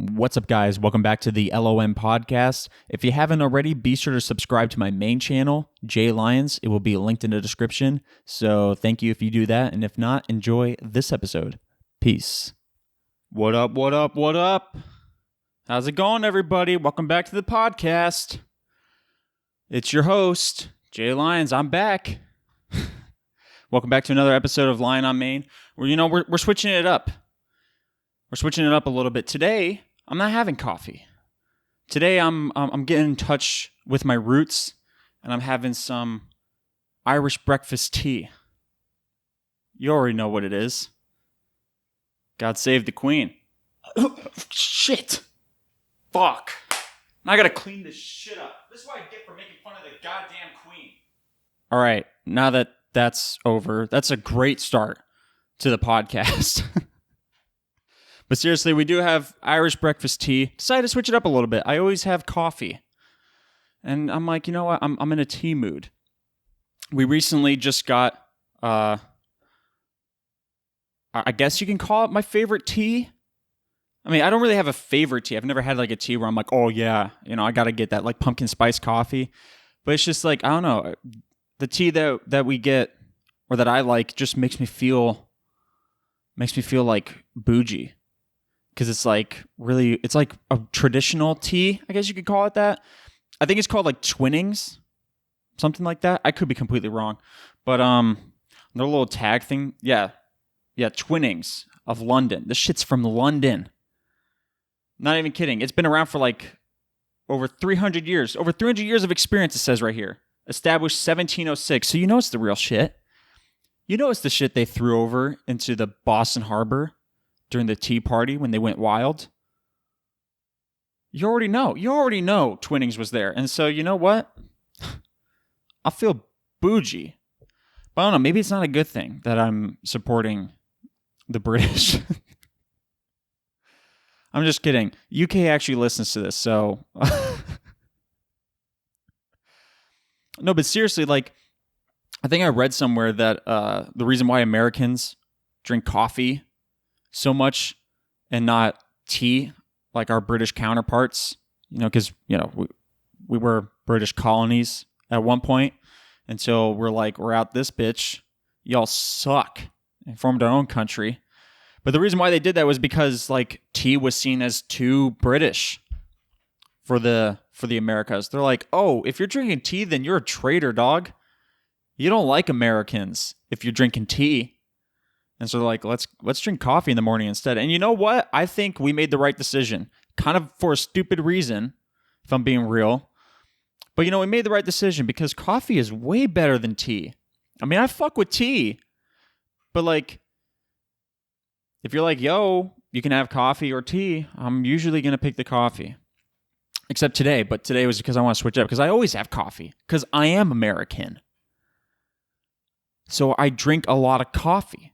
What's up, guys? Welcome back to the LOM podcast. If you haven't already, be sure to subscribe to my main channel, Jay Lyons. It will be linked in the description. So thank you if you do that. And if not, enjoy this episode. Peace. What up, what up, what up? How's it going, everybody? Welcome back to the podcast. It's your host, Jay Lyons. I'm back. Welcome back to another episode of Lion on Main. We're switching it up. We're switching it up a little bit. Today, I'm not having coffee. Today, I'm getting in touch with my roots, and I'm having some Irish breakfast tea. You already know what it is. God save the Queen. Shit. Fuck. Now I gotta clean this shit up. This is what I get for making fun of the goddamn Queen. All right, now that that's over, that's a great start to the podcast. But seriously, we do have Irish breakfast tea. Decided to switch it up a little bit. I always have coffee. And I'm like, you know what? I'm in a tea mood. We recently just got, I guess you can call it my favorite tea. I mean, I don't really have a favorite tea. I've never had like a tea where I'm like, oh yeah, I got to get that like pumpkin spice coffee. But it's just like, I don't know. The tea that we get or that I like just makes me feel like bougie. Because it's like it's like a traditional tea, I guess you could call it that. I think it's called like Twinnings, something like that. I could be completely wrong. But their little tag thing, yeah, Twinnings of London. This shit's from London. Not even kidding. It's been around for like over 300 years. Over 300 years of experience, it says right here. Established 1706. So you know it's the real shit. You know it's the shit they threw over into the Boston Harbor during the Tea Party when they went wild. You already know Twinnings was there. And so, you know what? I feel bougie. But I don't know, maybe it's not a good thing that I'm supporting the British. I'm just kidding. UK actually listens to this, so... No, but seriously, like, I think I read somewhere that the reason why Americans drink coffee so much and not tea like our British counterparts, because, we were British colonies at one point until we're out this bitch. Y'all suck and formed our own country. But the reason why they did that was because like tea was seen as too British for the Americas. They're like, oh, if you're drinking tea, then you're a traitor, dog. You don't like Americans if you're drinking tea. And so they're like, let's drink coffee in the morning instead. And you know what? I think we made the right decision. Kind of for a stupid reason, if I'm being real. But we made the right decision because coffee is way better than tea. I mean, I fuck with tea. But like, if you're like, yo, you can have coffee or tea, I'm usually going to pick the coffee. Except today. But today was because I want to switch it up. Because I always have coffee. Because I am American. So I drink a lot of coffee.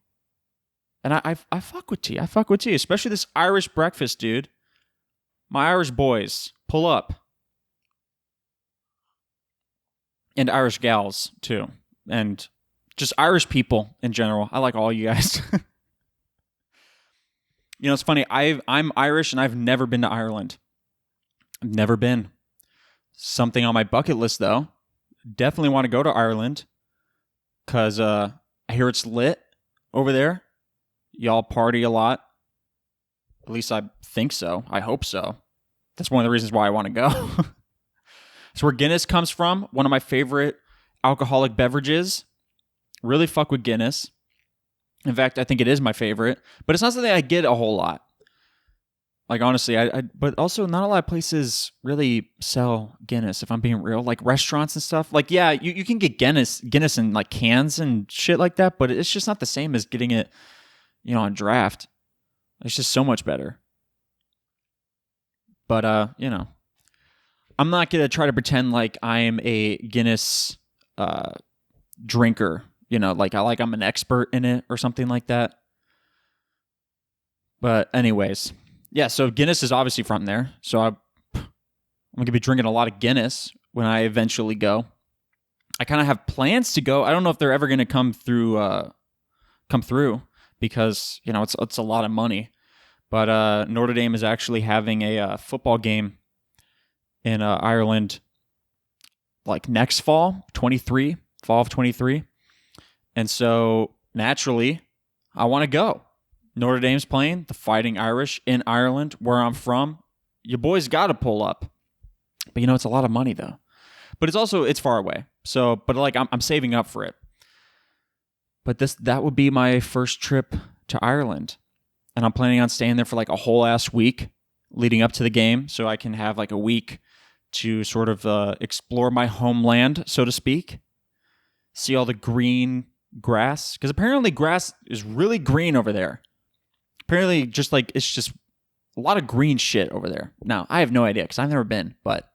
And I fuck with tea. I fuck with tea. Especially this Irish breakfast, dude. My Irish boys, pull up. And Irish gals, too. And just Irish people in general. I like all you guys. It's funny. I'm Irish and I've never been to Ireland. I've never been. Something on my bucket list, though. Definitely want to go to Ireland. Because I hear it's lit over there. Y'all party a lot. At least I think so. I hope so. That's one of the reasons why I want to go. That's where Guinness comes from. One of my favorite alcoholic beverages. Really fuck with Guinness. In fact, I think it is my favorite. But it's not something I get a whole lot. Like, honestly, but also not a lot of places really sell Guinness, if I'm being real. Like, restaurants and stuff. Like, yeah, you can get Guinness in, like, cans and shit like that. But it's just not the same as getting it, on draft. It's just so much better. But, I'm not going to try to pretend like I'm a Guinness drinker. Like I'm an expert in it or something like that. But anyways, yeah, so Guinness is obviously from there. So I'm going to be drinking a lot of Guinness when I eventually go. I kind of have plans to go. I don't know if they're ever going to come through because, it's a lot of money. But Notre Dame is actually having a football game in Ireland like next fall of 23. And so naturally, I want to go. Notre Dame's playing the Fighting Irish in Ireland, where I'm from. Your boys got to pull up. But it's a lot of money though. But it's far away. So, but like I'm saving up for it. But that would be my first trip to Ireland. And I'm planning on staying there for like a whole ass week leading up to the game, so I can have like a week to sort of explore my homeland, so to speak. See all the green grass. Because apparently grass is really green over there. Apparently it's just a lot of green shit over there. Now, I have no idea because I've never been, but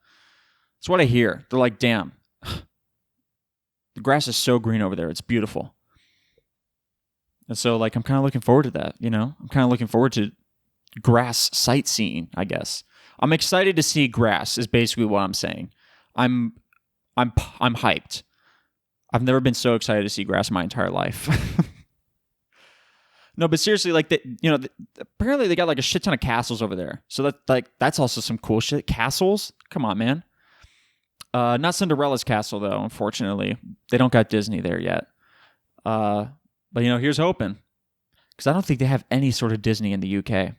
it's what I hear. They're like, damn, the grass is so green over there. It's beautiful. And so like I'm kind of looking forward to that, I'm kind of looking forward to grass sightseeing, I guess. I'm excited to see grass is basically what I'm saying. I'm hyped. I've never been so excited to see grass in my entire life. No, but seriously, like apparently they got like a shit ton of castles over there. So that's also some cool shit. Castles? Come on, man. Not Cinderella's castle though, unfortunately. They don't got Disney there yet. But here's hoping. Because I don't think they have any sort of Disney in the UK.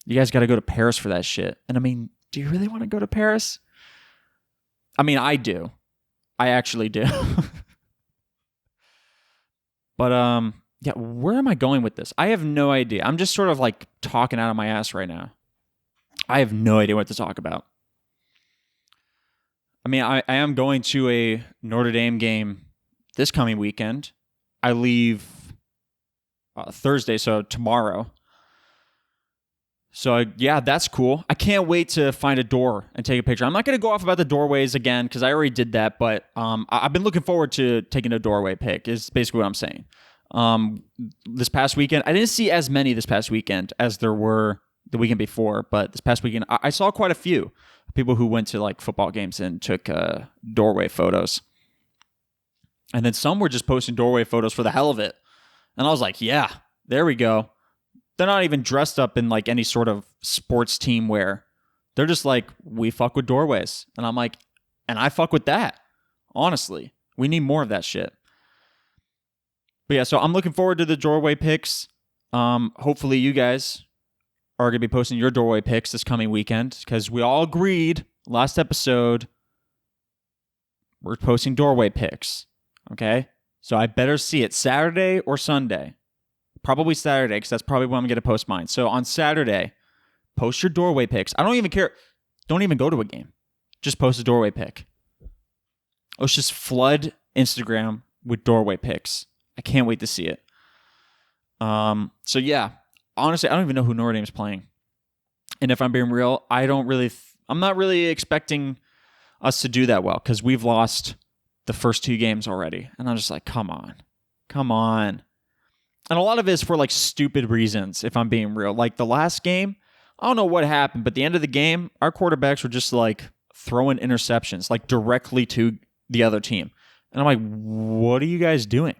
You guys got to go to Paris for that shit. And I mean, do you really want to go to Paris? I mean, I do. I actually do. But yeah, where am I going with this? I have no idea. I'm just sort of like talking out of my ass right now. I have no idea what to talk about. I mean, I am going to a Notre Dame game this coming weekend. I leave Thursday, so tomorrow. So yeah, that's cool. I can't wait to find a door and take a picture. I'm not going to go off about the doorways again because I already did that, but I've been looking forward to taking a doorway pic is basically what I'm saying. This past weekend, I didn't see as many this past weekend as there were the weekend before, but this past weekend, I saw quite a few people who went to like football games and took doorway photos. And then some were just posting doorway photos for the hell of it. And I was like, yeah, there we go. They're not even dressed up in like any sort of sports team wear. They're just like, we fuck with doorways. And I'm like, and I fuck with that. Honestly, we need more of that shit. But yeah, so I'm looking forward to the doorway pics. Hopefully you guys are going to be posting your doorway pics this coming weekend because we all agreed last episode we're posting doorway pics. Okay? So I better see it Saturday or Sunday. Probably Saturday because that's probably when I'm going to post mine. So on Saturday, post your doorway pics. I don't even care. Don't even go to a game. Just post a doorway pic. Let's just flood Instagram with doorway pics. I can't wait to see it. So yeah, honestly, I don't even know who Notre Dame's playing. And if I'm being real, I'm not really expecting us to do that well because we've lost the first two games already. And I'm just like, come on. And a lot of it is for like stupid reasons, if I'm being real. Like the last game, I don't know what happened, but at the end of the game, our quarterbacks were just like throwing interceptions like directly to the other team. And I'm like, what are you guys doing?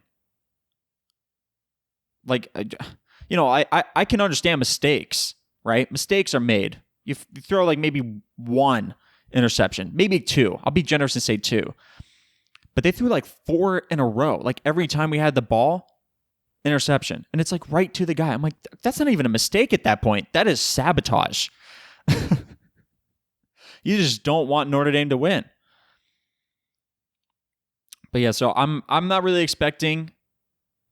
Like, I can understand mistakes, right? Mistakes are made. You throw like maybe one interception, maybe two. I'll be generous and say two. But they threw like four in a row. Like every time we had the ball, interception. And it's like right to the guy. I'm like, that's not even a mistake at that point. That is sabotage. You just don't want Notre Dame to win. But yeah, so I'm not really expecting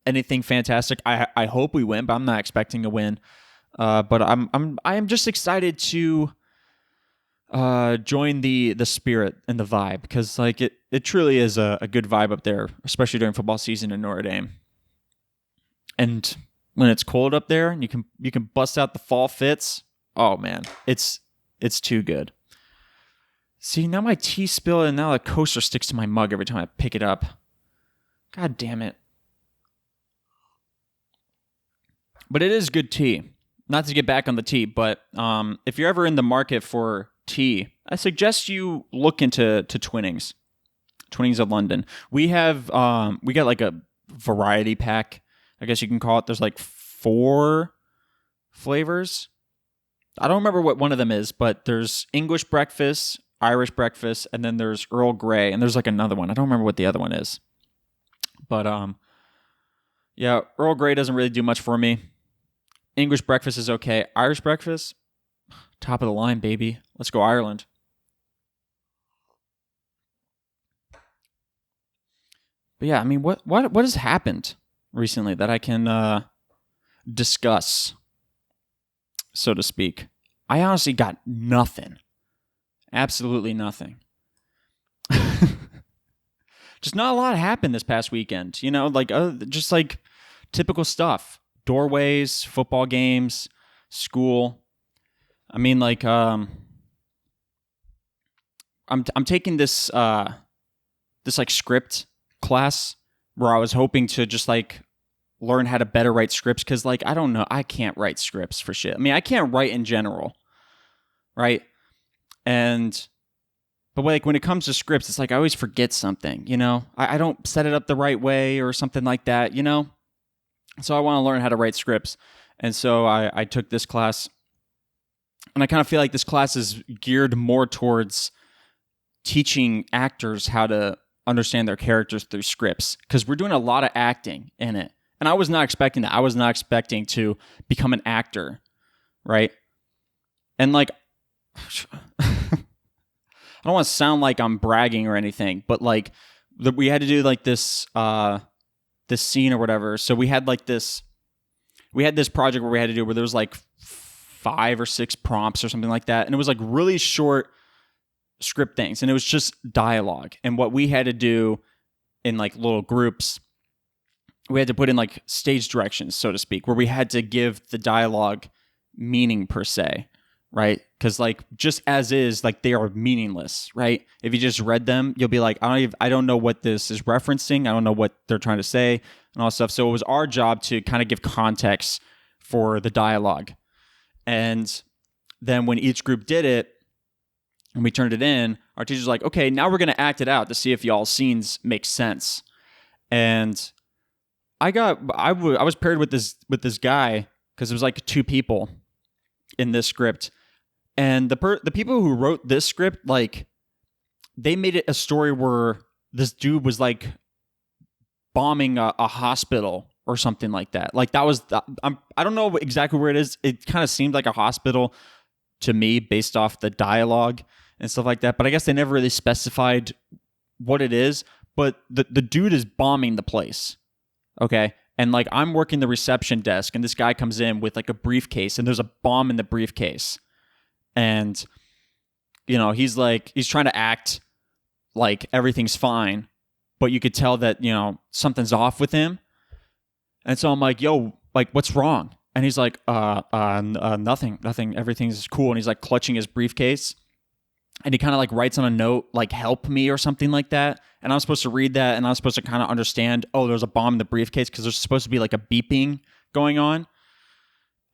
anything fantastic. I hope we win, but I'm not expecting a win. But I am just excited to join the spirit and the vibe because like it truly is a good vibe up there, especially during football season in Notre Dame. And when it's cold up there and you can bust out the fall fits, oh man, it's too good. See, now my tea spilled and now the coaster sticks to my mug every time I pick it up. God damn it. But it is good tea. Not to get back on the tea, but if you're ever in the market for tea, I suggest you look into Twinings. Twinings of London. We got like a variety pack, I guess you can call it. There's like 4 flavors. I don't remember what one of them is, but there's English breakfast, Irish breakfast, and then there's Earl Grey, and there's like another one. I don't remember what the other one is. But yeah, Earl Grey doesn't really do much for me. English breakfast is okay. Irish breakfast, top of the line, baby. Let's go Ireland. But yeah, I mean, what has happened recently that I can discuss, so to speak? I honestly got nothing. Absolutely nothing. Just not a lot happened this past weekend. You know, like just like typical stuff. Doorways, football games, school. I mean, like I'm taking this like script class where I was hoping to just like learn how to better write scripts, because like I don't know, I can't write scripts for shit. I mean, I can't write in general, right? But like when it comes to scripts, it's like I always forget something, you know? I don't set it up the right way or something like that, you know? So I want to learn how to write scripts. And so I took this class, and I kind of feel like this class is geared more towards teaching actors how to understand their characters through scripts, because we're doing a lot of acting in it. And I was not expecting that. I was not expecting to become an actor, right? And like, I don't want to sound like I'm bragging or anything, but like we had to do like this scene or whatever. So we had this project where we had to do where there was like 5 or 6 prompts or something like that. And it was like really short script things. And it was just dialogue. And what we had to do in like little groups, we had to put in like stage directions, so to speak, where we had to give the dialogue meaning per se, right? Because like just as is, like they are meaningless, right? If you just read them, you'll be like, I don't know what this is referencing. I don't know what they're trying to say and all that stuff. So it was our job to kind of give context for the dialogue. And then when each group did it and we turned it in, our teacher's like, okay, now we're going to act it out to see if y'all's scenes make sense. And I was paired with this guy because it was like 2 people in this script. And the people who wrote this script, like, they made it a story where this dude was like bombing a hospital or something like that. Like that was, I don't know exactly where it is. It kind of seemed like a hospital to me based off the dialogue and stuff like that. But I guess they never really specified what it is. But the dude is bombing the place. Okay. And like I'm working the reception desk, and this guy comes in with like a briefcase, and there's a bomb in the briefcase. And, you know, he's trying to act like everything's fine, but you could tell that, you know, something's off with him. And so I'm like, yo, like, what's wrong? And he's like, nothing, everything's cool. And he's like clutching his briefcase, and he kind of like writes on a note, like, help me or something like that. And I'm supposed to read that, and I'm supposed to kind of understand, oh, there's a bomb in the briefcase, because there's supposed to be like a beeping going on.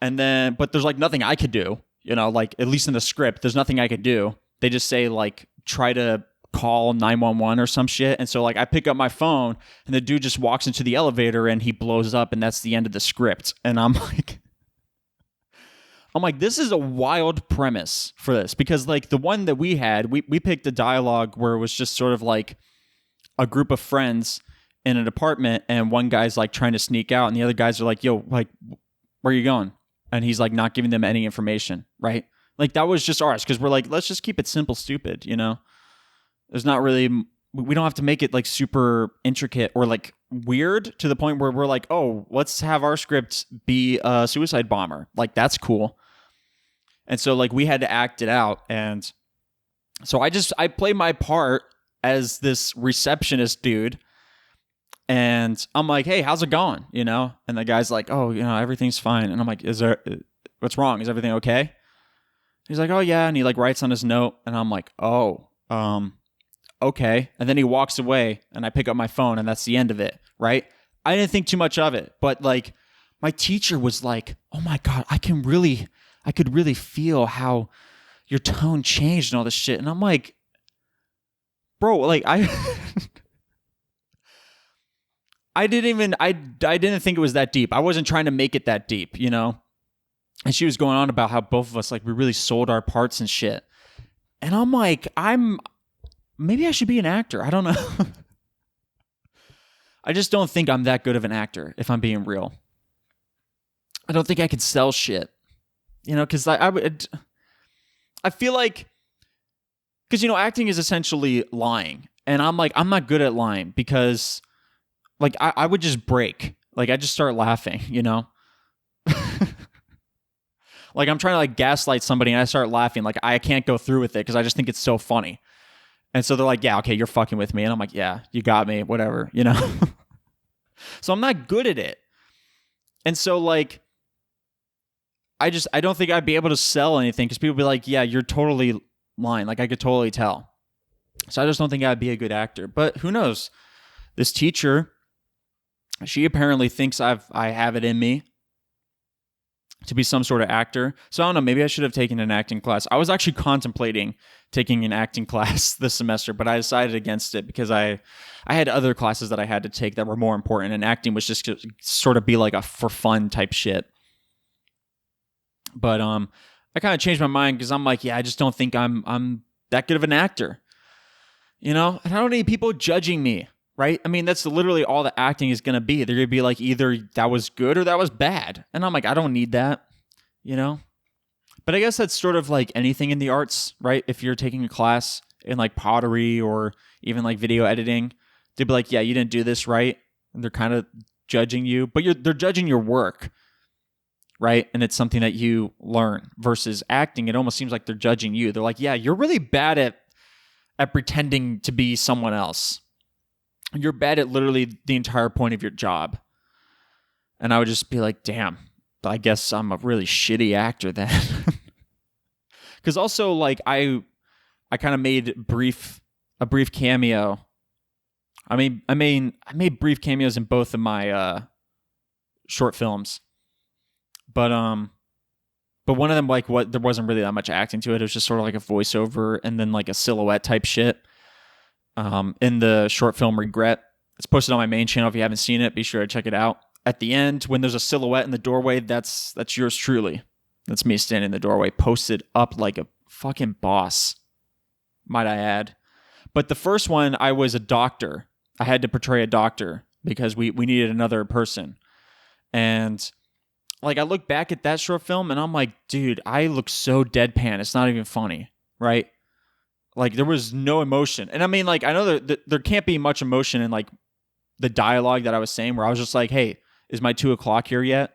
And then, but there's like nothing I could do, you know, like at least in the script, there's nothing I could do. They just say like, try to call 911 or some shit. And so like I pick up my phone, and the dude just walks into the elevator and he blows up, and that's the end of the script. And I'm like, this is a wild premise for this, because like the one that we had, we picked a dialogue where it was just sort of like a group of friends in an apartment, and one guy's like trying to sneak out, and the other guys are like, yo, like, where are you going? And he's like not giving them any information, right? Like that was just ours, because we're like, let's just keep it simple, stupid, you know? There's not really, we don't have to make it like super intricate or like weird to the point where we're like, oh, let's have our script be a suicide bomber. Like that's cool. And so like we had to act it out. And so I played my part as this receptionist dude. And I'm like, hey, how's it going? You know? And the guy's like, oh, you know, everything's fine. And I'm like, what's wrong? Is everything okay? He's like, oh yeah. And he like writes on his note. And I'm like, oh, okay. And then he walks away, and I pick up my phone, and that's the end of it. Right. I didn't think too much of it, but like my teacher was like, oh my God, I could really feel how your tone changed and all this shit. And I'm like, bro, like I didn't think it was that deep. I wasn't trying to make it that deep, you know? And she was going on about how both of us, like, we really sold our parts and shit. And I'm like, maybe I should be an actor. I don't know. I just don't think I'm that good of an actor, if I'm being real. I don't think I could sell shit. Because I feel like, because, acting is essentially lying. And I'm like, I'm not good at lying because, like, I would just break. Like, I just start laughing, Like, I'm trying to, like, gaslight somebody and I start laughing. Like, I can't go through with it because I just think it's so funny. And so they're like, yeah, okay, you're fucking with me. And I'm like, yeah, you got me, whatever, So I'm not good at it. And so, like, I don't think I'd be able to sell anything because people be like, yeah, you're totally lying. Like, I could totally tell. So I just don't think I'd be a good actor. But who knows? This teacher, she apparently thinks I have it in me to be some sort of actor. So I don't know, maybe I should have taken an acting class. I was actually contemplating taking an acting class this semester, but I decided against it because I had other classes that I had to take that were more important, and acting was just to sort of be like a for fun type shit. But I kind of changed my mind because I'm like, yeah, I just don't think I'm that good of an actor. And I don't need people judging me, right? I mean, that's literally all the acting is going to be. They're going to be like, either that was good or that was bad. And I'm like, I don't need that, But I guess that's sort of like anything in the arts, right? If you're taking a class in like pottery or even like video editing, they'd be like, yeah, you didn't do this right. And they're kind of judging you, but they're judging your work, right? And it's something that you learn. Versus acting, it almost seems like they're judging you. They're like, yeah, you're really bad at pretending to be someone else. You're bad at literally the entire point of your job. And I would just be like, damn, I guess I'm a really shitty actor then. Because also, like, I kind of made a brief cameo. I made brief cameos in both of my short films. But one of them, like, there wasn't really that much acting to it. It was just sort of like a voiceover and then like a silhouette type shit. In the short film Regret. It's posted on my main channel. If you haven't seen it, be sure to check it out. At the end, when there's a silhouette in the doorway, that's yours truly. That's me standing in the doorway, posted up like a fucking boss, might I add. But the first one, I was a doctor. I had to portray a doctor because we needed another person. And like, I look back at that short film and I'm like, dude, I look so deadpan. It's not even funny, right? Like, there was no emotion. And I mean, like, I know there can't be much emotion in, like, the dialogue that I was saying, where I was just like, hey, is my 2:00 here yet?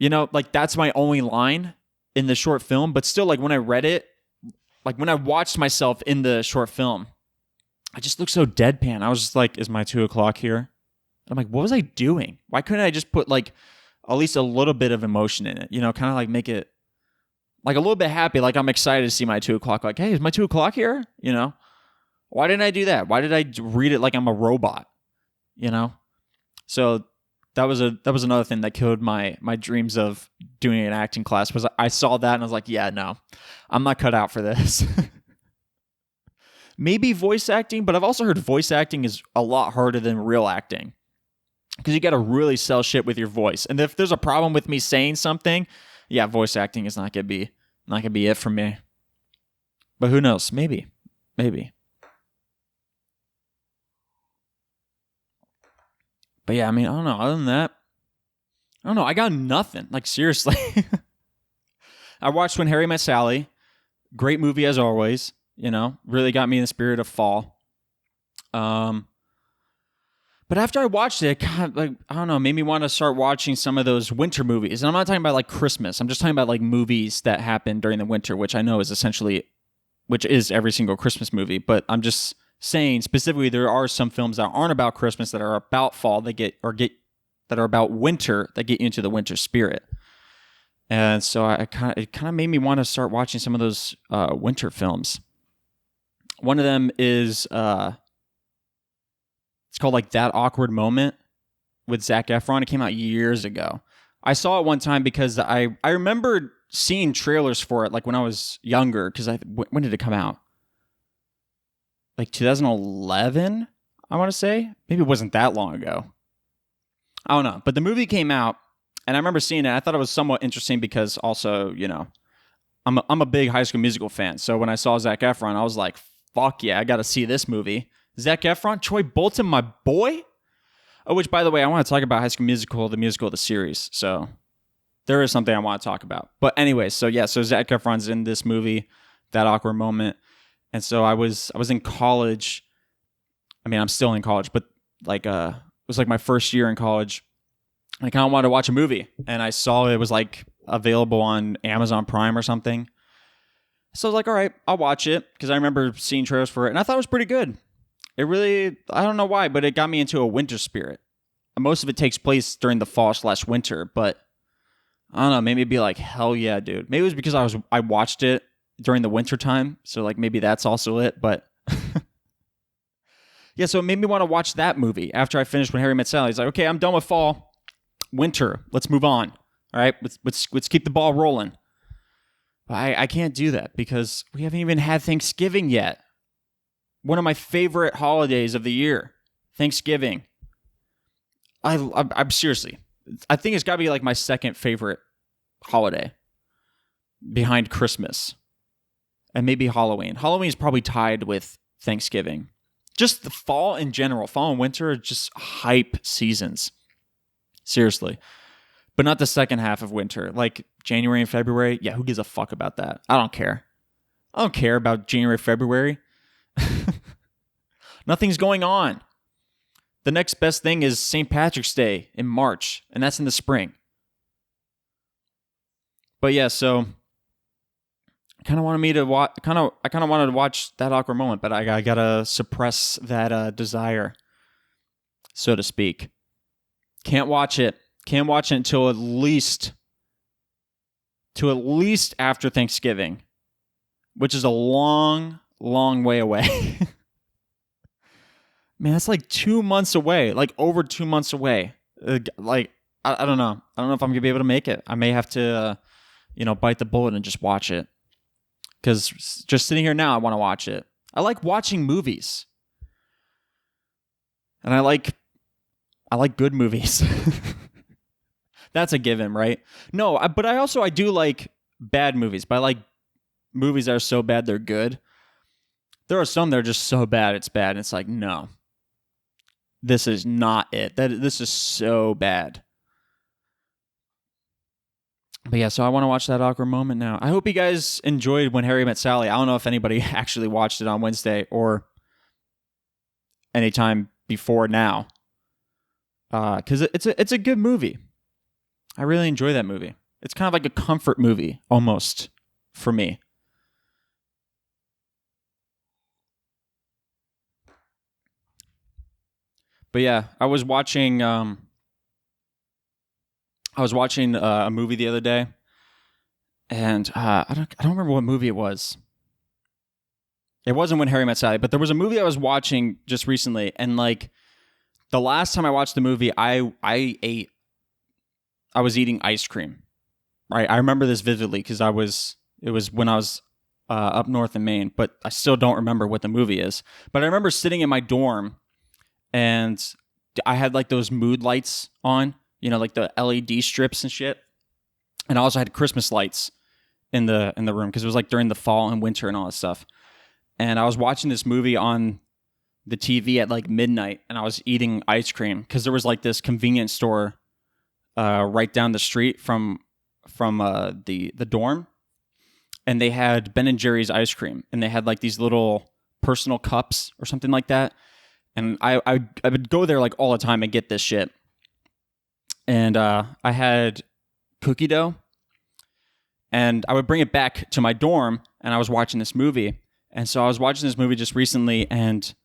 Like, that's my only line in the short film. But still, like, when I read it, like, when I watched myself in the short film, I just looked so deadpan. I was just like, is my 2:00 here? I'm like, what was I doing? Why couldn't I just put, like, at least a little bit of emotion in it? Kind of like make it like a little bit happy, like I'm excited to see my 2:00. Like, hey, is my 2:00 here? Why didn't I do that? Why did I read it like I'm a robot? So that was another thing that killed my dreams of doing an acting class. Was I saw that and I was like, yeah, no, I'm not cut out for this. Maybe voice acting, but I've also heard voice acting is a lot harder than real acting because you got to really sell shit with your voice. And if there's a problem with me saying something, yeah, voice acting is not gonna be it for me. But who knows? Maybe. But yeah, I mean, I don't know. Other than that, I don't know. I got nothing. Like, seriously. I watched When Harry Met Sally. Great movie as always. Really got me in the spirit of fall. But after I watched it, it kind of, like, I don't know, made me want to start watching some of those winter movies. And I'm not talking about like Christmas. I'm just talking about like movies that happen during the winter, which I know is which is every single Christmas movie. But I'm just saying specifically, there are some films that aren't about Christmas that are about fall that are about winter that get you into the winter spirit. And so it kind of made me want to start watching some of those winter films. One of them is it's called like That Awkward Moment with Zac Efron. It came out years ago. I saw it one time because I remember seeing trailers for it like when I was younger. Because when did it come out? Like 2011, I want to say. Maybe it wasn't that long ago. I don't know. But the movie came out, And I remember seeing it. I thought it was somewhat interesting because also, I'm a big High School Musical fan. So when I saw Zac Efron, I was like, fuck yeah, I got to see this movie. Zac Efron, Troy Bolton, my boy. Oh, which, by the way, I want to talk about High School Musical, the series. So there is something I want to talk about. But anyways, so Zac Efron's in this movie, that awkward moment. And so I was in college. I mean, I'm still in college, but like it was like my first year in college. I kind of wanted to watch a movie, and I saw it was like available on Amazon Prime or something. So I was like, all right, I'll watch it, because I remember seeing trailers for it, and I thought it was pretty good. It really, I don't know why, but it got me into a winter spirit. Most of it takes place during the fall/winter, but I don't know, maybe it'd be like, hell yeah, dude. Maybe it was because I watched it during the winter time, so like maybe that's also it, but yeah, so it made me want to watch that movie after I finished When Harry Met Sally. He's like, okay, I'm done with fall, winter, let's move on. All right, let's keep the ball rolling. But I can't do that because we haven't even had Thanksgiving yet. One of my favorite holidays of the year, Thanksgiving. I'm seriously, I think it's got to be like my second favorite holiday, behind Christmas and maybe Halloween. Halloween is probably tied with Thanksgiving. Just the fall in general, fall and winter are just hype seasons. Seriously. But not the second half of winter. Like January and February. Yeah, who gives a fuck about that? I don't care. I don't care about January, February. Nothing's going on. The next best thing is St. Patrick's Day in March, and that's in the spring. But yeah, so I kind of wanted to watch that awkward moment, but I gotta suppress that desire, so to speak. Can't watch it. Can't watch it until at least after Thanksgiving, which is a long, long way away. Man, that's like 2 months away, like over 2 months away. I don't know. I don't know if I'm going to be able to make it. I may have to, bite the bullet and just watch it. Because just sitting here now, I want to watch it. I like watching movies. And I like good movies. That's a given, right? No, but I do like bad movies. But I like movies that are so bad they're good. There are some that are just so bad it's bad. And it's like, no. This is not it. This is so bad. But yeah, so I want to watch that awkward moment now. I hope you guys enjoyed When Harry Met Sally. I don't know if anybody actually watched it on Wednesday or anytime before now. Because it's a good movie. I really enjoy that movie. It's kind of like a comfort movie, almost, for me. But yeah, I was watching a movie the other day, and I don't remember what movie it was. It wasn't When Harry Met Sally, but there was a movie I was watching just recently, and like the last time I watched the movie, I was eating ice cream. Right, I remember this vividly because it was when I was up north in Maine, but I still don't remember what the movie is. But I remember sitting in my dorm. And I had like those mood lights on, like the LED strips and shit. And I also had Christmas lights in the room because it was like during the fall and winter and all that stuff. And I was watching this movie on the TV at like midnight, and I was eating ice cream because there was like this convenience store right down the street from the dorm, and they had Ben and Jerry's ice cream, and they had like these little personal cups or something like that. And I would go there like all the time and get this shit. And I had cookie dough. And I would bring it back to my dorm, and I was watching this movie. And so I was watching this movie just recently, and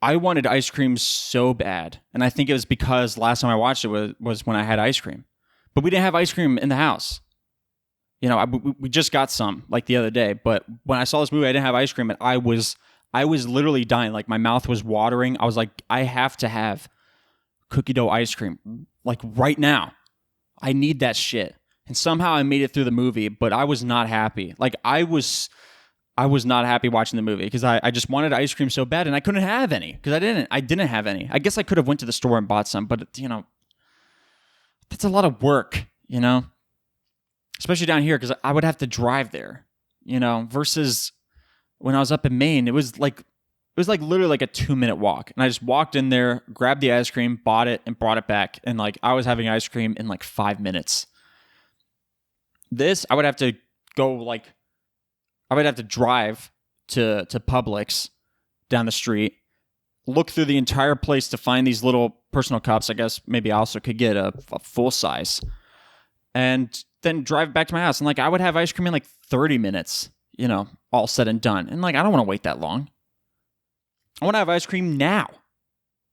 I wanted ice cream so bad. And I think it was because last time I watched it was when I had ice cream. But we didn't have ice cream in the house. We just got some like the other day. But when I saw this movie, I didn't have ice cream, and I was literally dying. Like my mouth was watering. I was like, I have to have cookie dough ice cream like right now. I need that shit. And somehow I made it through the movie, but I was not happy. Like I was not happy watching the movie because I just wanted ice cream so bad, and I couldn't have any because I didn't have any. I guess I could have went to the store and bought some, but what that's a lot of work, especially down here because I would have to drive there, versus when I was up in Maine, it was like literally like a 2-minute walk. And I just walked in there, grabbed the ice cream, bought it, and brought it back. And like I was having ice cream in like 5 minutes. This, I would have to drive to Publix down the street, look through the entire place to find these little personal cups. I guess maybe I also could get a full size, and then drive back to my house. And like I would have ice cream in like 30 minutes, all said and done. And like I don't want to wait that long. I want to have ice cream now.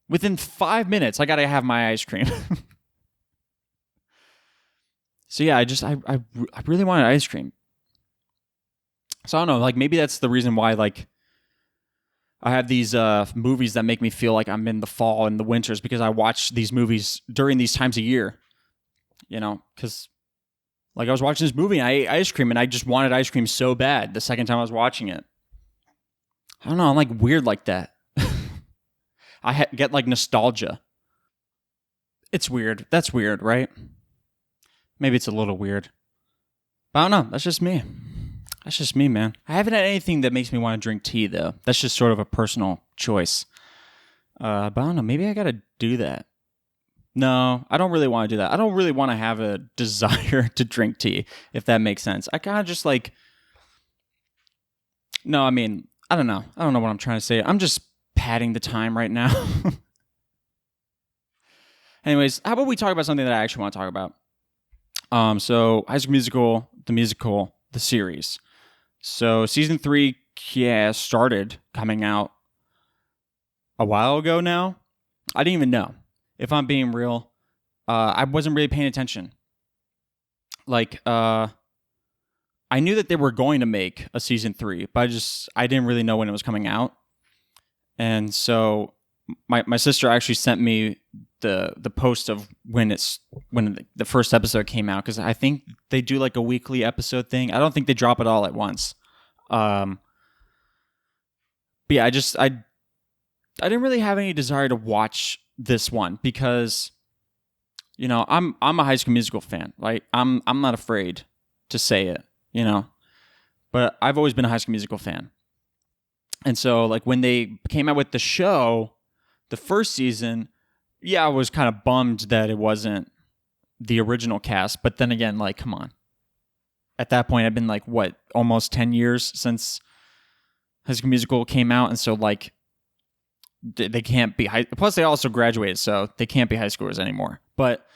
Within 5 minutes, I got to have my ice cream. So yeah, I really wanted ice cream. So I don't know, like maybe that's the reason why like I have these movies that make me feel like I'm in the fall and the winters, because I watch these movies during these times of year, because like I was watching this movie and I ate ice cream and I just wanted ice cream so bad the second time I was watching it. I don't know, I'm like weird like that. I get like nostalgia. It's weird. That's weird, right? Maybe it's a little weird. But I don't know. That's just me. That's just me, man. I haven't had anything that makes me want to drink tea, though. That's just sort of a personal choice. But I don't know. Maybe I got to do that. No, I don't really want to do that. I don't really want to have a desire to drink tea, if that makes sense. I kind of just like... No, I mean, I don't know. I don't know what I'm trying to say. I'm just padding the time right now. Anyways, how about we talk about something that I actually want to talk about? So High School Musical, the series. So season 3, started coming out a while ago now. I didn't even know. If I'm being real, I wasn't really paying attention. Like, I knew that they were going to make a season 3, but I didn't really know when it was coming out. And so my sister actually sent me the post of when the first episode came out, because I think they do like a weekly episode thing. I don't think they drop it all at once. But yeah, I didn't really have any desire to watch this one because I'm a High School Musical fan. Like I'm not afraid to say it, but I've always been a High School Musical fan. And so like when they came out with the show, the first season, yeah, I was kind of bummed that it wasn't the original cast. But then again, like, come on. At that point, I've been like, almost 10 years since High School Musical came out. And so, like, they can't be high. Plus, they also graduated, so they can't be high schoolers anymore. But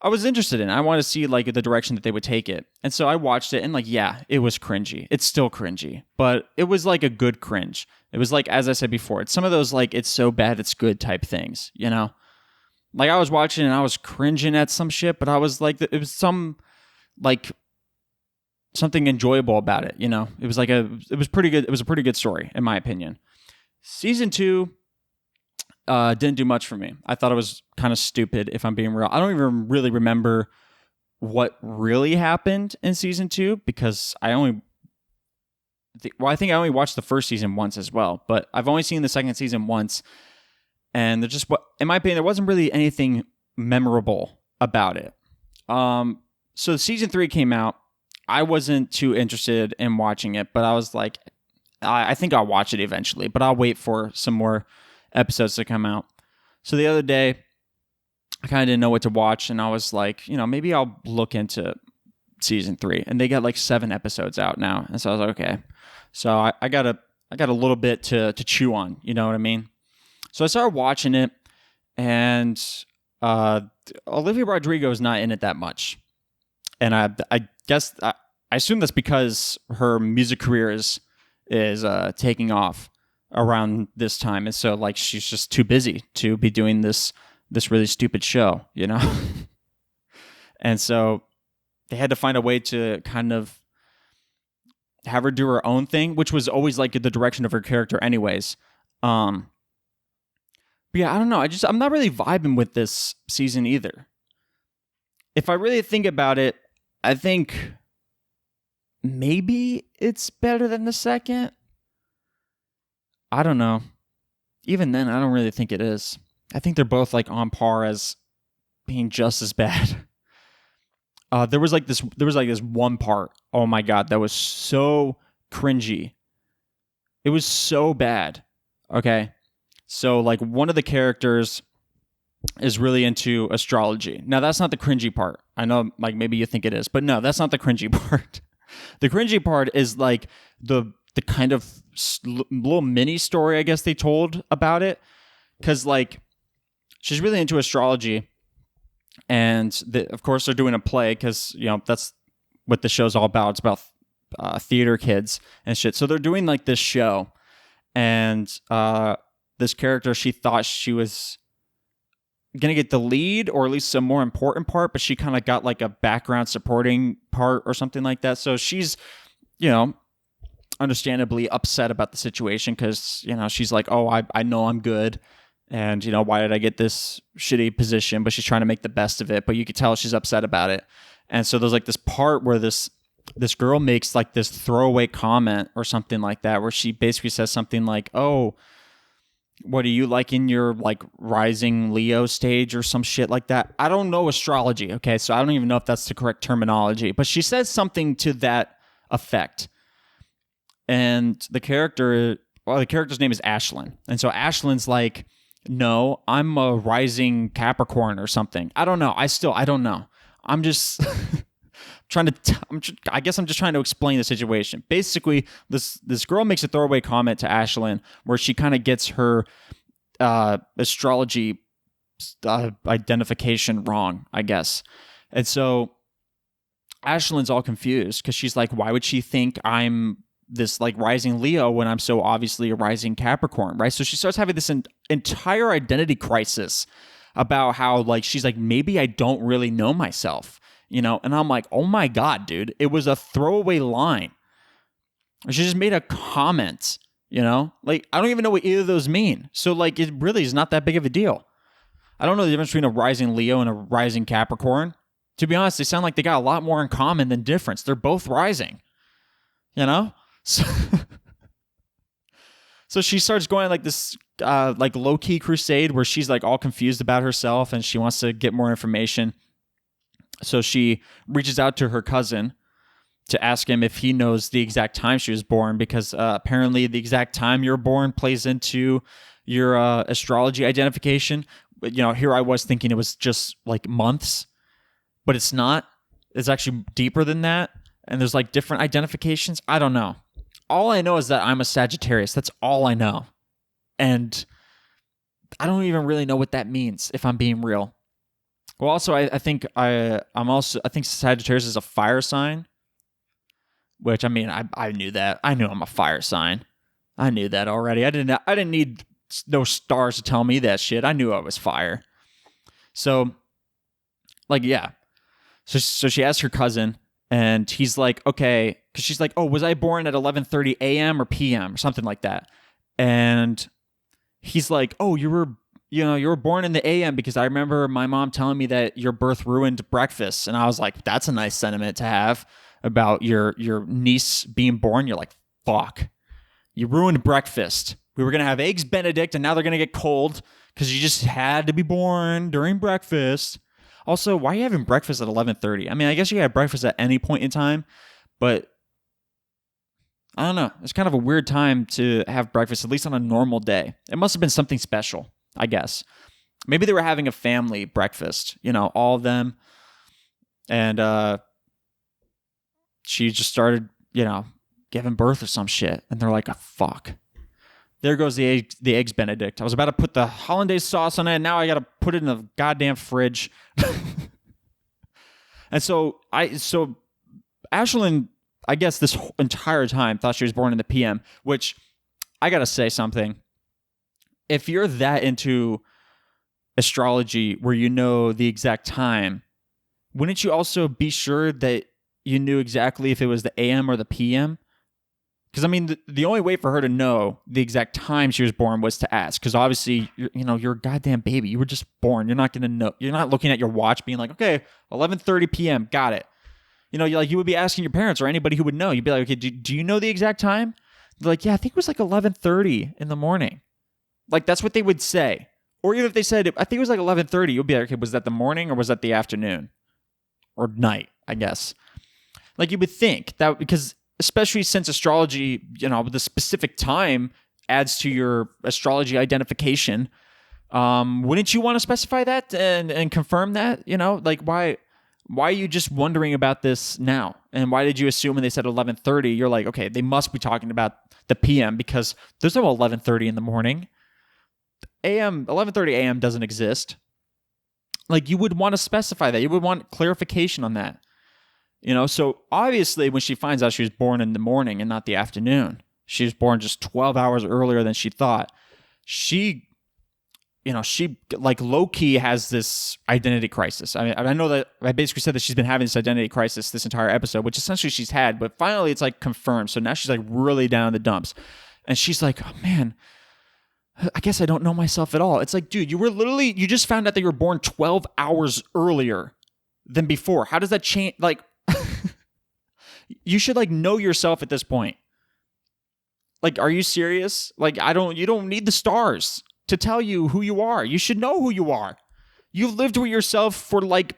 I was interested in it. I wanted to see, like, the direction that they would take it. And so I watched it, and, like, yeah, it was cringy. It's still cringy. But it was, like, a good cringe. It was, like, as I said before, it's some of those, like, it's so bad it's good type things, Like, I was watching and I was cringing at some shit, but I was like, it was something enjoyable about it, It was it was pretty good. It was a pretty good story, in my opinion. Season 2 didn't do much for me. I thought it was kind of stupid, if I'm being real. I don't even really remember what really happened in season 2 because I think I only watched the first season once as well, but I've only seen the second season once. And in my opinion, there wasn't really anything memorable about it. So season 3 came out. I wasn't too interested in watching it, but I was like, I think I'll watch it eventually, but I'll wait for some more episodes to come out. So the other day, I kind of didn't know what to watch, and I was like, maybe I'll look into season 3. And they got like 7 episodes out now, and so I was like, okay. So I got a little bit to chew on. You know what I mean? So I started watching it, and Olivia Rodrigo is not in it that much. And I guess I assume that's because her music career is taking off around this time, and so like she's just too busy to be doing this really stupid show, And so they had to find a way to kind of have her do her own thing, which was always like the direction of her character, anyways. But yeah, I don't know. I'm not really vibing with this season either. If I really think about it, I think maybe it's better than the second. I don't know. Even then, I don't really think it is. I think they're both like on par as being just as bad. There was like this one part. Oh my God, that was so cringy. It was so bad. Okay. So like one of the characters is really into astrology. Now that's not the cringy part. I know like maybe you think it is, but no, that's not the cringy part. The cringy part is like the kind of little mini story I guess they told about it, cuz like she's really into astrology, and of course they're doing a play cuz that's what the show's all about. It's about theater kids and shit. So they're doing like this show, and this character, she thought she was gonna get the lead or at least some more important part, but she kind of got like a background supporting part or something like that. So she's, understandably upset about the situation because she's like, oh, I know I'm good, and why did I get this shitty position? But she's trying to make the best of it. But you could tell she's upset about it. And so there's like this part where this girl makes like this throwaway comment or something like that, where she basically says something like, oh, what are you like in your like rising Leo stage or some shit like that? I don't know astrology. Okay. So I don't even know if that's the correct terminology, but she says something to that effect. And the character's name is Ashlyn. And so Ashlyn's like, no, I'm a rising Capricorn or something. I don't know. I don't know. I'm just I guess I'm just trying to explain the situation. Basically, this girl makes a throwaway comment to Ashlyn where she kind of gets her astrology identification wrong, I guess. And so Ashlyn's all confused because she's like, why would she think I'm this like rising Leo when I'm so obviously a rising Capricorn, right? So she starts having this entire identity crisis about how like she's like, maybe I don't really know myself. And I'm like, oh my God, dude, it was a throwaway line. She just made a comment, like, I don't even know what either of those mean. So like, it really is not that big of a deal. I don't know the difference between a rising Leo and a rising Capricorn. To be honest, they sound like they got a lot more in common than difference. They're both rising, So, so she starts going like this, like low-key crusade where she's like all confused about herself and she wants to get more information. So she reaches out to her cousin to ask him if he knows the exact time she was born, because apparently the exact time you're born plays into your astrology identification. But, here I was thinking it was just like months, but it's not. It's actually deeper than that. And there's like different identifications. I don't know. All I know is that I'm a Sagittarius. That's all I know. And I don't even really know what that means, if I'm being real. Well, also, I think Sagittarius is a fire sign, which I mean, I knew that. I knew I'm a fire sign. I knew that already. I didn't need no stars to tell me that shit. I knew I was fire. So, like, yeah. So she asked her cousin, and he's like, okay, because she's like, oh, was I born at 11:30 a.m. or p.m. or something like that? And he's like, oh, you were born in the AM because I remember my mom telling me that your birth ruined breakfast. And I was like, that's a nice sentiment to have about your niece being born. You're like, fuck, you ruined breakfast. We were going to have eggs Benedict and now they're going to get cold because you just had to be born during breakfast. Also, why are you having breakfast at 11:30? I mean, I guess you can have breakfast at any point in time, but I don't know. It's kind of a weird time to have breakfast, at least on a normal day. It must have been something special, I guess. Maybe they were having a family breakfast, all of them. And she just started, giving birth or some shit. And they're like, oh, fuck. There goes the eggs Benedict. I was about to put the hollandaise sauce on it, and now I got to put it in the goddamn fridge. And so Ashlyn, I guess this entire time thought she was born in the PM, which I got to say something. If you're that into astrology where you know the exact time, wouldn't you also be sure that you knew exactly if it was the AM or the PM? Because, I mean, the only way for her to know the exact time she was born was to ask. Because obviously, you're a goddamn baby. You were just born. You're not going to know. You're not looking at your watch being like, okay, 11:30 p.m. Got it. You would be asking your parents or anybody who would know. You'd be like, okay, do you know the exact time? They're like, yeah, I think it was like 11:30 in the morning. Like, that's what they would say. Or even if they said, I think it was like 11:30, you'll be like, okay, was that the morning or was that the afternoon? Or night? I guess. Like you would think that, because especially since astrology, the specific time adds to your astrology identification, wouldn't you want to specify that and confirm that? Like why are you just wondering about this now? And why did you assume when they said 11:30, you're like, okay, they must be talking about the PM, because there's no 11:30 in the morning. 11:30 a.m. doesn't exist. Like you would want to specify that. You would want clarification on that. So obviously when she finds out she was born in the morning and not the afternoon, she was born just 12 hours earlier than she thought. She like low-key has this identity crisis. I mean, I know that I basically said that she's been having this identity crisis this entire episode, which essentially she's had, but finally it's like confirmed. So now she's like really down in the dumps. And she's like, oh man, I guess I don't know myself at all. It's like, dude, you just found out that you were born 12 hours earlier than before. How does that change? Like, you should like know yourself at this point. Like, are you serious? Like, you don't need the stars to tell you who you are. You should know who you are. You've lived with yourself for like,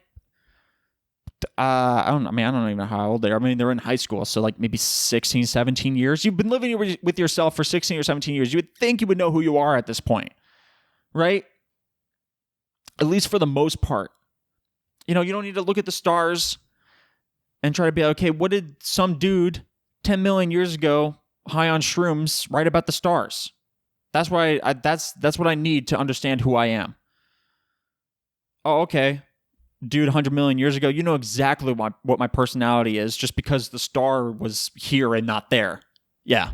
I don't even know how old they are. I mean, they're in high school, so like maybe 16, 17 years. You've been living with yourself for 16 or 17 years. You would think you would know who you are at this point, right? At least for the most part. You don't need to look at the stars and try to be, okay, what did some dude 10 million years ago high on shrooms write about the stars? That's why that's what I need to understand who I am. Oh, okay. Dude, 100 million years ago, you know exactly what my personality is just because the star was here and not there. Yeah.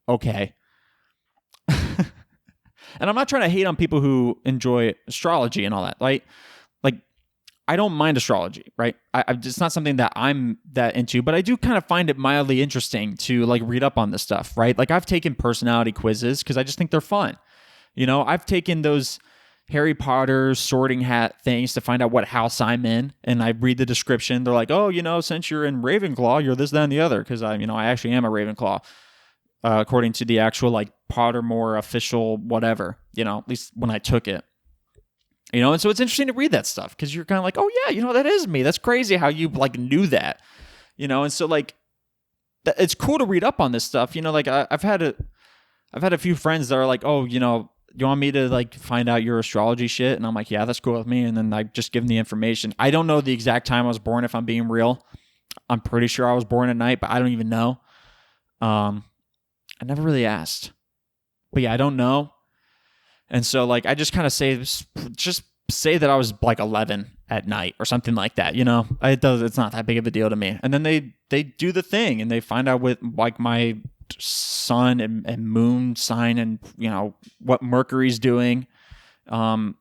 Okay. And I'm not trying to hate on people who enjoy astrology and all that. Like I don't mind astrology, right? It's not something that I'm that into, but I do kind of find it mildly interesting to like read up on this stuff, right? Like I've taken personality quizzes because I just think they're fun. I've taken those Harry Potter sorting hat things to find out what house I'm in, and I read the description. They're like, oh, since you're in Ravenclaw, you're this, that, and the other, because I actually am a Ravenclaw, according to the actual like Pottermore official whatever, at least when I took it. And so it's interesting to read that stuff because you're kind of like, oh yeah, that is me. That's crazy how you like knew that, and so like it's cool to read up on this stuff. Like I've had a few friends that are like, oh, you want me to like find out your astrology shit? And I'm like, yeah, that's cool with me. And then I just give them the information. I don't know the exact time I was born, if I'm being real. I'm pretty sure I was born at night, but I don't even know. I never really asked, but yeah, I don't know. And so like I just kind of say that I was like 11 at night or something like that. It's not that big of a deal to me. And then they do the thing and they find out with like my sun and moon sign and what Mercury's doing, how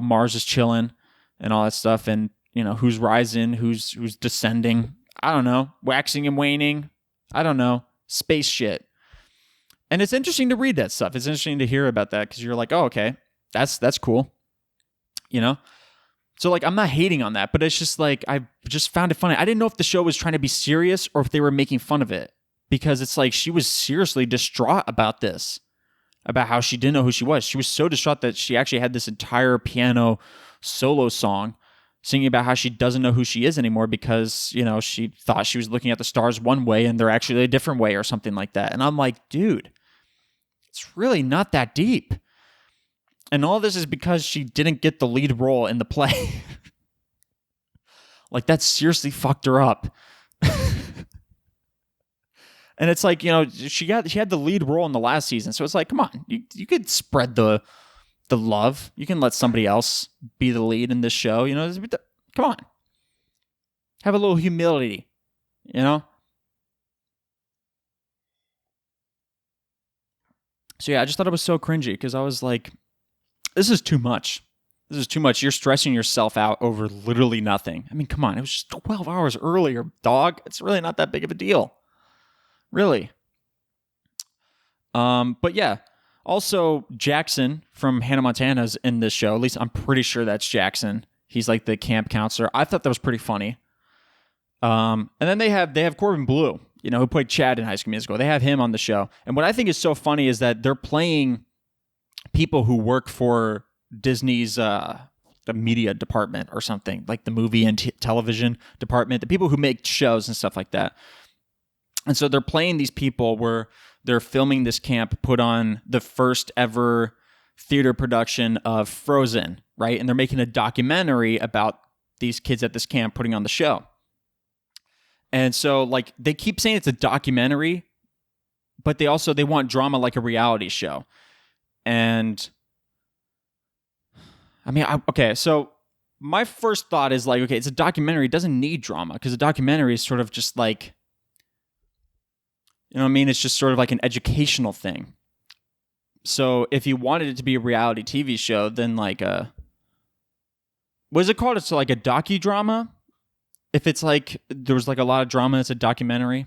Mars is chilling and all that stuff, and who's rising, who's descending. I don't know, waxing and waning. I don't know, space shit. And it's interesting to read that stuff. It's interesting to hear about that because you're like, oh, okay, that's cool. So like I'm not hating on that, but it's just like I just found it funny. I didn't know if the show was trying to be serious or if they were making fun of it, because it's like she was seriously distraught about this, about how she didn't know who she was. She was so distraught that she actually had this entire piano solo song singing about how she doesn't know who she is anymore because, she thought she was looking at the stars one way and they're actually a different way or something like that. And I'm like, dude, it's really not that deep. And all this is because she didn't get the lead role in the play. Like that seriously fucked her up. And it's like, she had the lead role in the last season. So it's like, come on, you could spread the love. You can let somebody else be the lead in this show. Come on. Have a little humility, So yeah, I just thought it was so cringy because I was like, this is too much. This is too much. You're stressing yourself out over literally nothing. I mean, come on. It was just 12 hours earlier, dog. It's really not that big of a deal. Really. But yeah. Also, Jackson from Hannah Montana's in this show. At least I'm pretty sure that's Jackson. He's like the camp counselor. I thought that was pretty funny. And then they have Corbin Bleu, who played Chad in High School Musical. They have him on the show. And what I think is so funny is that they're playing people who work for Disney's the media department or something, like the movie and television department, the people who make shows and stuff like that. And so they're playing these people where they're filming this camp put on the first ever theater production of Frozen, right? And they're making a documentary about these kids at this camp putting on the show. And so like they keep saying it's a documentary, but they want drama like a reality show. And I mean, okay, so my first thought is like, okay, it's a documentary. It doesn't need drama because a documentary is sort of just like, you know what I mean? It's just sort of like an educational thing. So if you wanted it to be a reality TV show, then like what is it called? It's like a docudrama. If it's like there was like a lot of drama, it's a documentary.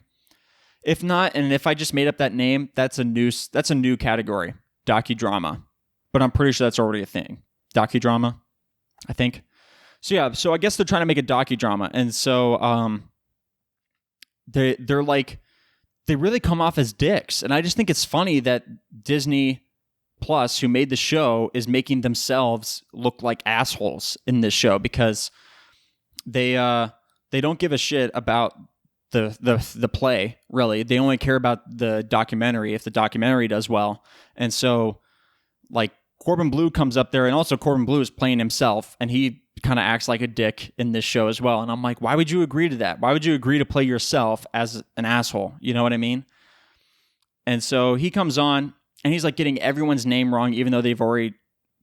If not, and if I just made up that name, that's a new category, docudrama. But I'm pretty sure that's already a thing, docudrama, I think. So yeah, so I guess they're trying to make a docudrama, and so they're like, they really come off as dicks, and I just think it's funny that Disney Plus, who made the show, is making themselves look like assholes in this show because they don't give a shit about the play, really. They only care about the documentary if the documentary does well. And so like Corbin Bleu comes up there, and also Corbin Bleu is playing himself, and he kind of acts like a dick in this show as well. And I'm like, why would you agree to that? Why would you agree to play yourself as an asshole? You know what I mean? And so he comes on, and he's like getting everyone's name wrong, even though they've already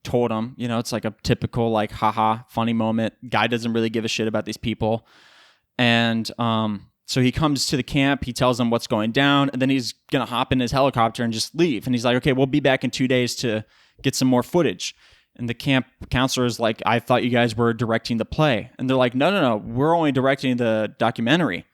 told him. You know, it's like a typical like haha funny moment. Guy doesn't really give a shit about these people. And so he comes to the camp, he tells them what's going down, and then he's gonna hop in his helicopter and just leave. And he's like, okay, we'll be back in 2 days to get some more footage. And the camp counselor is like, I thought you guys were directing the play. And they're like, no, we're only directing the documentary.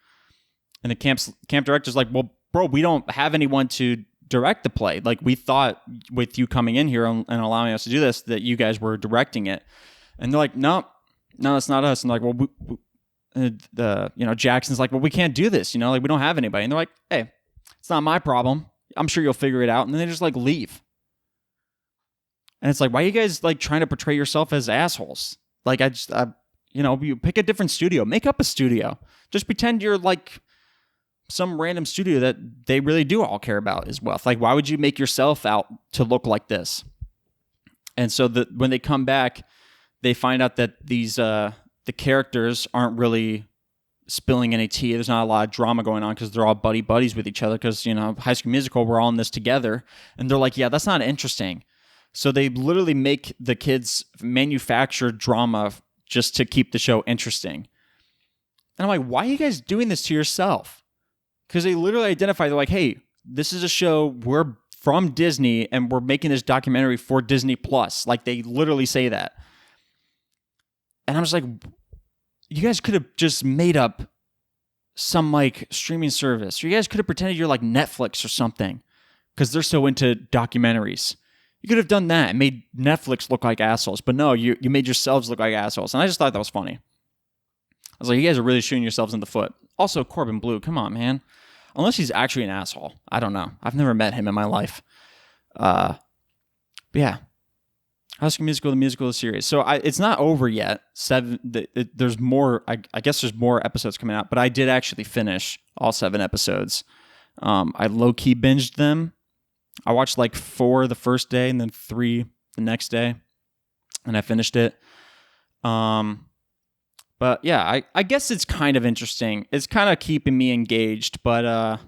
And the camp director's like, well, bro, we don't have anyone to direct the play. Like, we thought with you coming in here and allowing us to do this, that you guys were directing it. And they're like, no, it's not us. And like, well, Jackson's like, well, we can't do this, like we don't have anybody. And they're like, hey, it's not my problem. I'm sure you'll figure it out. And then they just like leave. And it's like, why are you guys like trying to portray yourself as assholes? Like, you pick a different studio, make up a studio, just pretend you're like some random studio that they really do all care about is wealth. Like, why would you make yourself out to look like this? And so when they come back, they find out that these, the characters aren't really spilling any tea. There's not a lot of drama going on because they're all buddies with each other. Because, High School Musical, we're all in this together. And they're like, yeah, that's not interesting. So they literally make the kids manufacture drama just to keep the show interesting. And I'm like, why are you guys doing this to yourself? Because they literally identify, they're like, hey, this is a show, we're from Disney, and we're making this documentary for Disney Plus. Like, they literally say that. And I was like, you guys could have just made up some like streaming service. Or you guys could have pretended you're like Netflix or something because they're so into documentaries. You could have done that and made Netflix look like assholes. But no, you made yourselves look like assholes. And I just thought that was funny. I was like, you guys are really shooting yourselves in the foot. Also, Corbin Bleu, come on, man. Unless he's actually an asshole. I don't know. I've never met him in my life. But yeah. High School Musical, the musical, the series. So it's not over yet. There's more. I guess there's more episodes coming out. But I did actually finish all 7 episodes. I low-key binged them. I watched like 4 the first day and then 3 the next day. And I finished it. But yeah, I guess it's kind of interesting. It's kind of keeping me engaged. But I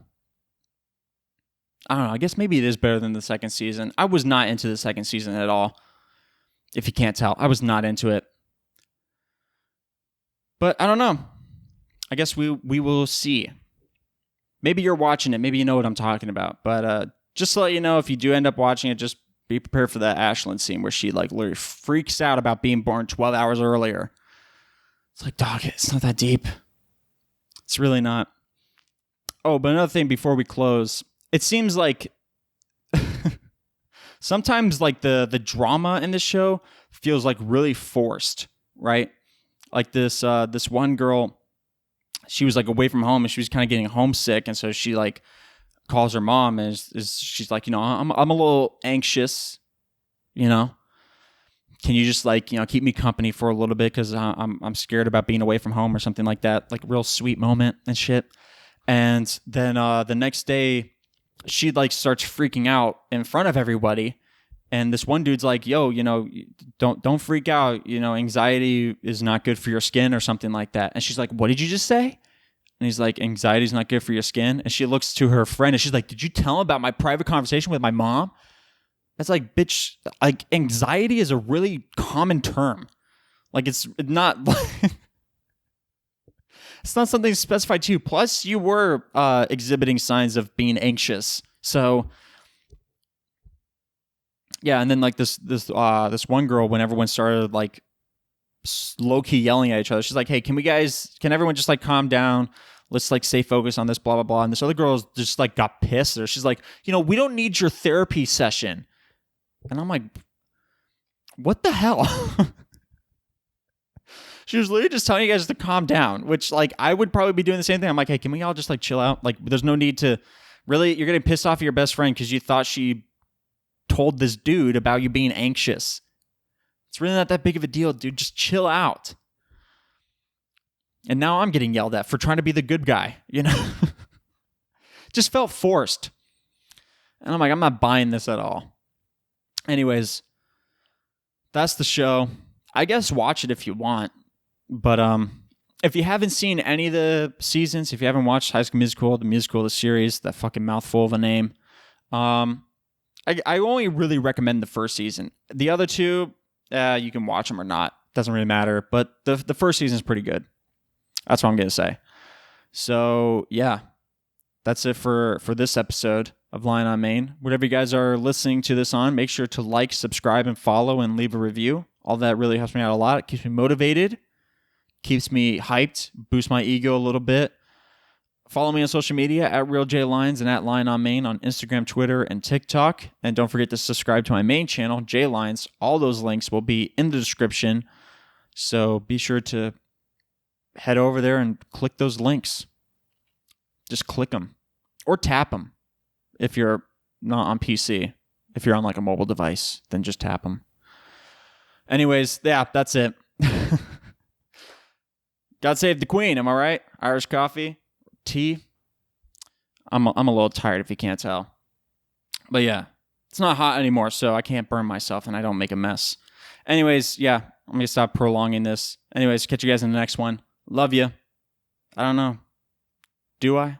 don't know. I guess maybe it is better than the second season. I was not into the second season at all. If you can't tell, I was not into it. But I don't know. I guess we will see. Maybe you're watching it. Maybe you know what I'm talking about. But just to let you know, if you do end up watching it, just be prepared for that Ashlyn scene where she like literally freaks out about being born 12 hours earlier. It's like, dog, it's not that deep. It's really not. Oh, but another thing before we close, it seems like sometimes like the drama in this show feels like really forced, right? Like this one girl, she was like away from home and she was kind of getting homesick, and so she like calls her mom and she's like, I'm a little anxious, can you just like, keep me company for a little bit because I'm scared about being away from home or something like that. Like real sweet moment and shit. And then the next day, she like starts freaking out in front of everybody. And this one dude's like, yo, don't freak out. Anxiety is not good for your skin or something like that. And she's like, what did you just say? And he's like, anxiety is not good for your skin. And she looks to her friend and she's like, did you tell him about my private conversation with my mom? It's like, bitch, like anxiety is a really common term. Like it's not, it's not something specified to you. Plus you were exhibiting signs of being anxious. So yeah. And then like this one girl, when everyone started like low key yelling at each other, she's like, hey, can everyone just like calm down? Let's like stay focused on this, blah, blah, blah. And this other girl just like got pissed. She's like, we don't need your therapy session. And I'm like, what the hell? She was literally just telling you guys to calm down, which like I would probably be doing the same thing. I'm like, hey, can we all just like chill out? Like there's no need to really, you're getting pissed off at your best friend because you thought she told this dude about you being anxious. It's really not that big of a deal, dude. Just chill out. And now I'm getting yelled at for trying to be the good guy, Just felt forced. And I'm like, I'm not buying this at all. Anyways, that's the show. I guess watch it if you want. But if you haven't seen any of the seasons, if you haven't watched High School Musical, the series, that fucking mouthful of a name, I only really recommend the first season. The other two, you can watch them or not. Doesn't really matter. But the first season is pretty good. That's what I'm going to say. So, yeah. That's it for this episode of Line on Main. Whatever you guys are listening to this on, make sure to like, subscribe, and follow, and leave a review. All that really helps me out a lot. It keeps me motivated, keeps me hyped, boosts my ego a little bit. Follow me on social media at RealJLines and at Line on Main on Instagram, Twitter, and TikTok. And don't forget to subscribe to my main channel, JLines. All those links will be in the description. So be sure to head over there and click those links. Just click them or tap them if you're not on PC. If you're on like a mobile device, then just tap them. Anyways, yeah, that's it. God save the Queen, am I right? Irish coffee, tea. I'm a little tired if you can't tell. But yeah, it's not hot anymore, so I can't burn myself and I don't make a mess. Anyways, yeah, I'm going to stop prolonging this. Anyways, catch you guys in the next one. Love you. I don't know. Do I?